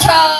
Tỏ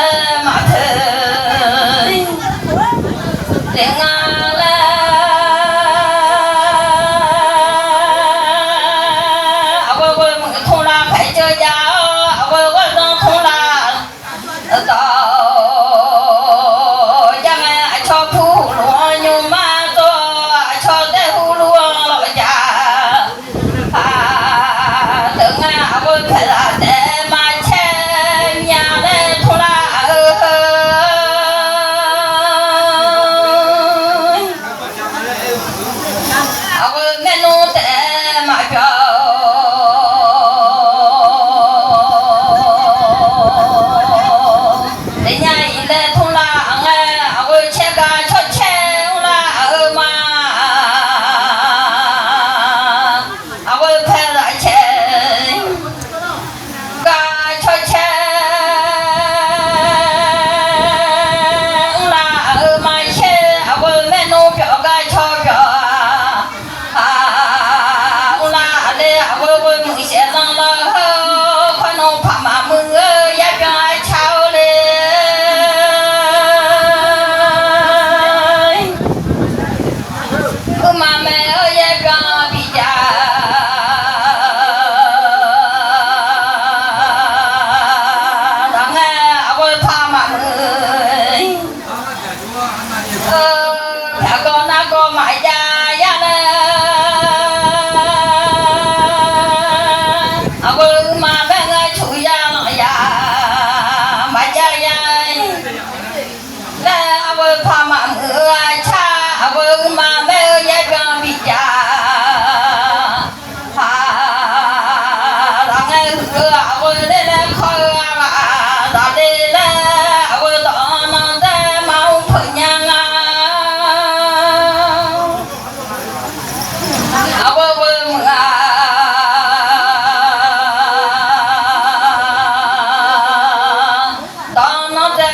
lê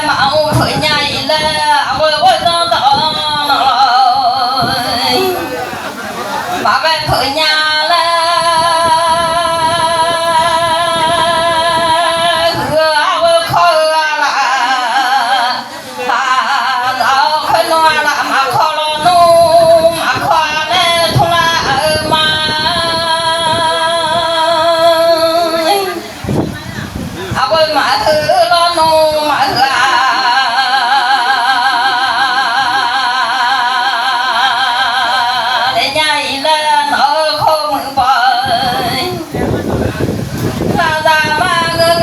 mà ông khởi nhảy lên ôi ôi nó đỏ mà cái khởi nhà lên ôi khơi là nó khơi nó là mà khơi nó nu mà khơi lên thung là mà ôi mà thứ nó nu mà để nhảy lên ở không bơi ra ra mà ngơ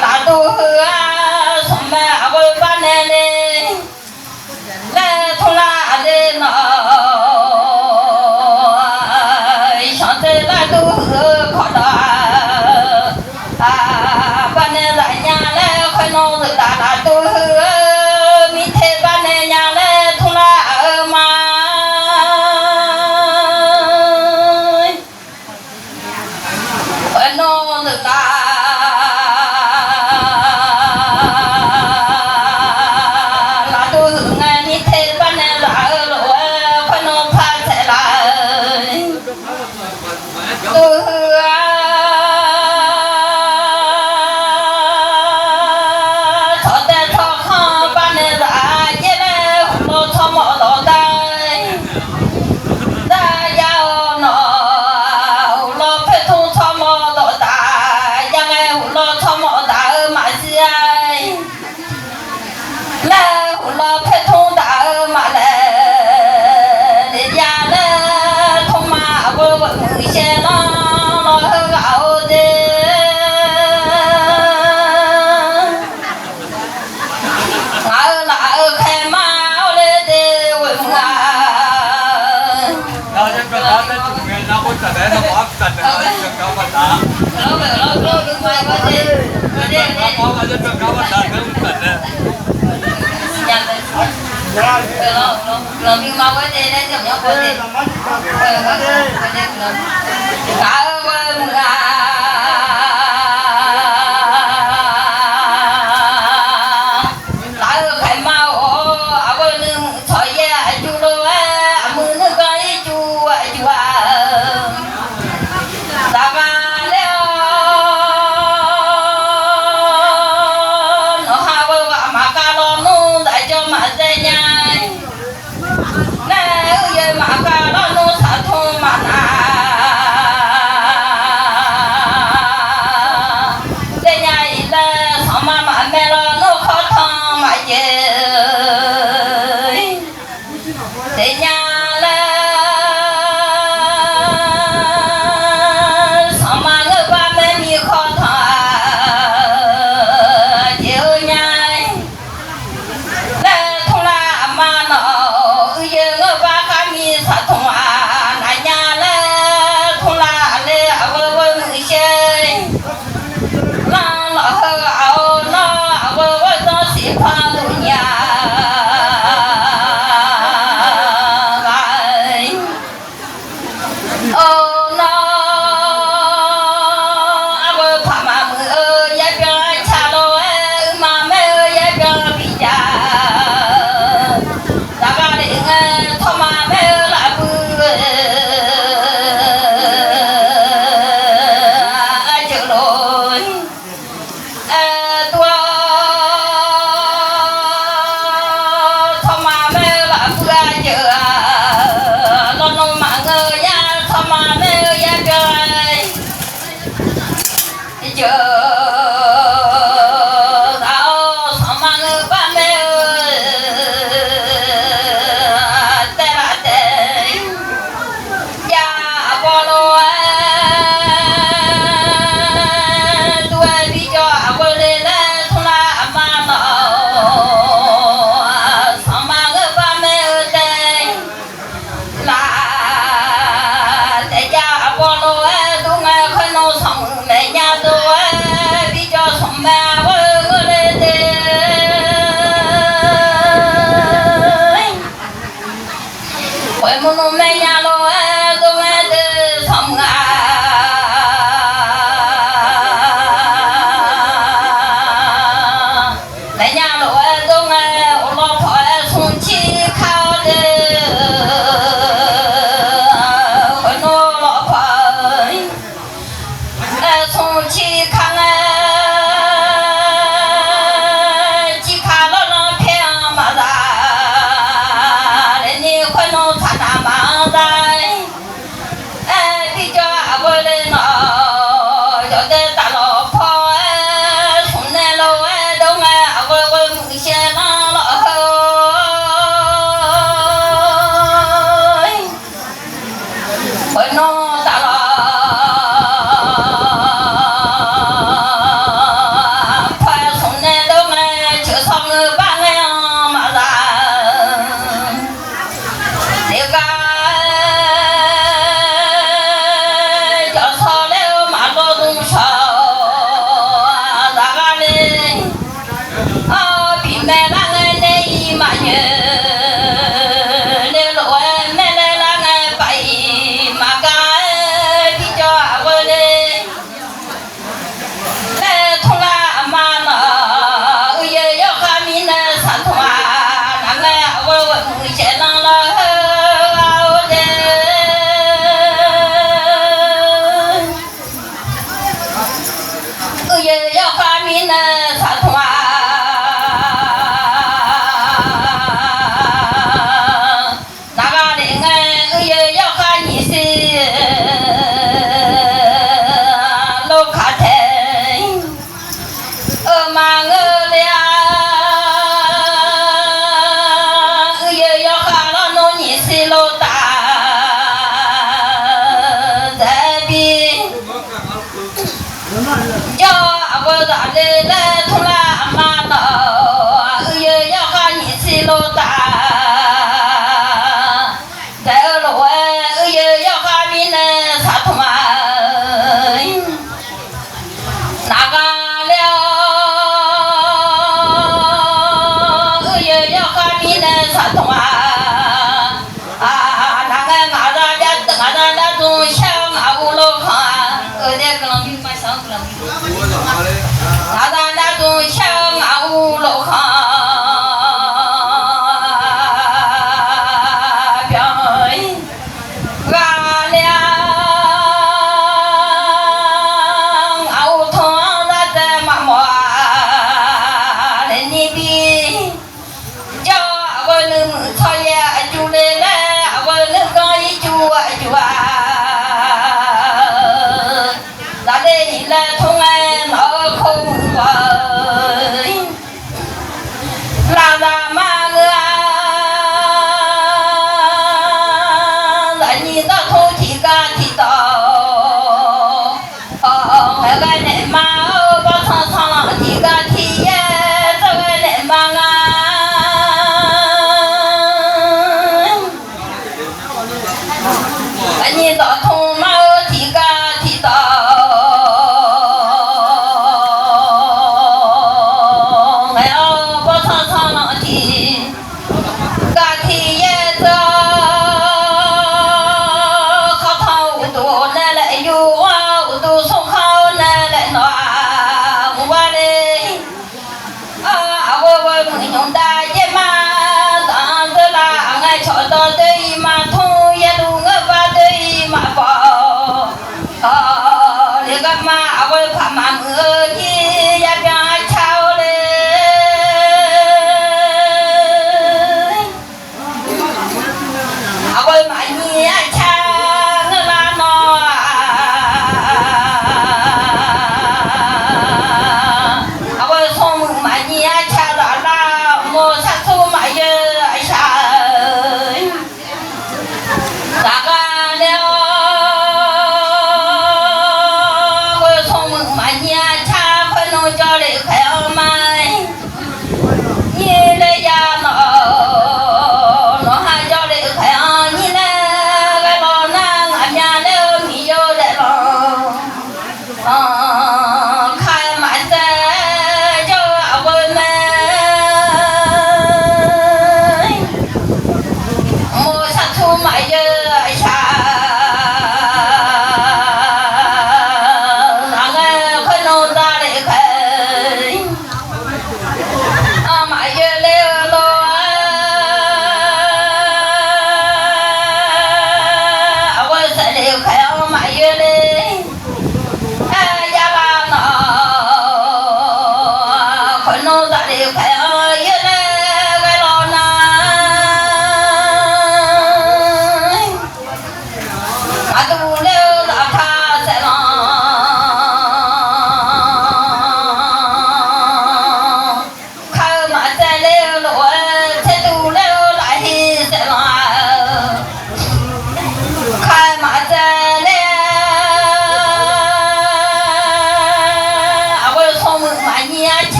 là tu hứa sống mẹ ơi ban nè lên thung la lên nó chọn thế là tu hứa khó đó ban nè lại nhà lên khơi nô rồi ta là tu hứa mi thế ban nè nhà lên thung la mà khơi nô rồi ta là tu hứa nghe mi thế ban nè là lỗ khơi nô pha sẽ là tu hứa thọ tên thọ kho ban nè là chế lê lô thọ mọ lô tay ta giao nó lô phê thu thọ mọ lô tay giang nghe lô thọ mọ tay mà si ai lê lô phê thu tay mà lê để gia lê thông mà vô vợ người xe nó hư gạo đi ngỡ là khe máu lên đi quên Đó chứ có đó tới chừng ngày nó cũng sẽ nó bỏ sạch rồi chừng cao vật đó. lô đừng quay qua đi Nó bỏ vào cho chừng cao vật đó nó cũng sạch rồi. nhận đi lô nhưng mà quay đi lên chậm nhóc quay đi quay đi ngỡ quên lại khai mau ở bên lưng thổi ra chú lô mưa nước cái chú ta va leo nó ha vơ vạ mà ca lo nu đại cho mà dây nhai nè ơi mà ca lo nu thả thô mà dây nhai là sao mà mẹ lo nu khó thong mà chơi để nhà sao mà ngơ ba mẹ mi khó thong chiều nhai lê thung la mà nó giờ ngơ ba cái mi sa thung à nhà lê thung la lê vơ vơ người chơi nó hơ áo nó vơ vơ nó xì pha đủ nhà ô nó vơ pha mà mưa ơi ya bia cha lô mà mẹ ơi ya bia bị cha ta ga để nghe thọ mà mẹ là bư chữ lối tua thọ mà mẹ là bư chữ lo nông mà ngơ ya thọ mà mẹ ya bia chữ tao thọ mà ngơ ba mẹ tê la tê ya bo lo tuổi đi cho bo lê lê thung la mà nó thọ mà ngơ ba mẹ tê là để cha bo lo đúng khơi nó sống mẹ nhà tôi đi 要发明呢啥通啊？那个人哎，要看你是老卡台，嘛我俩要看了弄你是老大，这边。叫我咋的来从来妈的，要看你是老大，在路哎要看你那啥通啊，哪个了要看你那啥通啊，那个俺那家俺那那种小俺屋老炕啊，那个人比上个人比。那种小俺屋老炕表俺俩俺屋头那在妈妈的那边，叫我能操业就来，我能干一就啊。那得来同俺脑空话，拉拉马个，那你那头提个提到，那个人马把长长提个提耶，这个人马啊，那你到头马提个提到。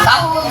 Tahu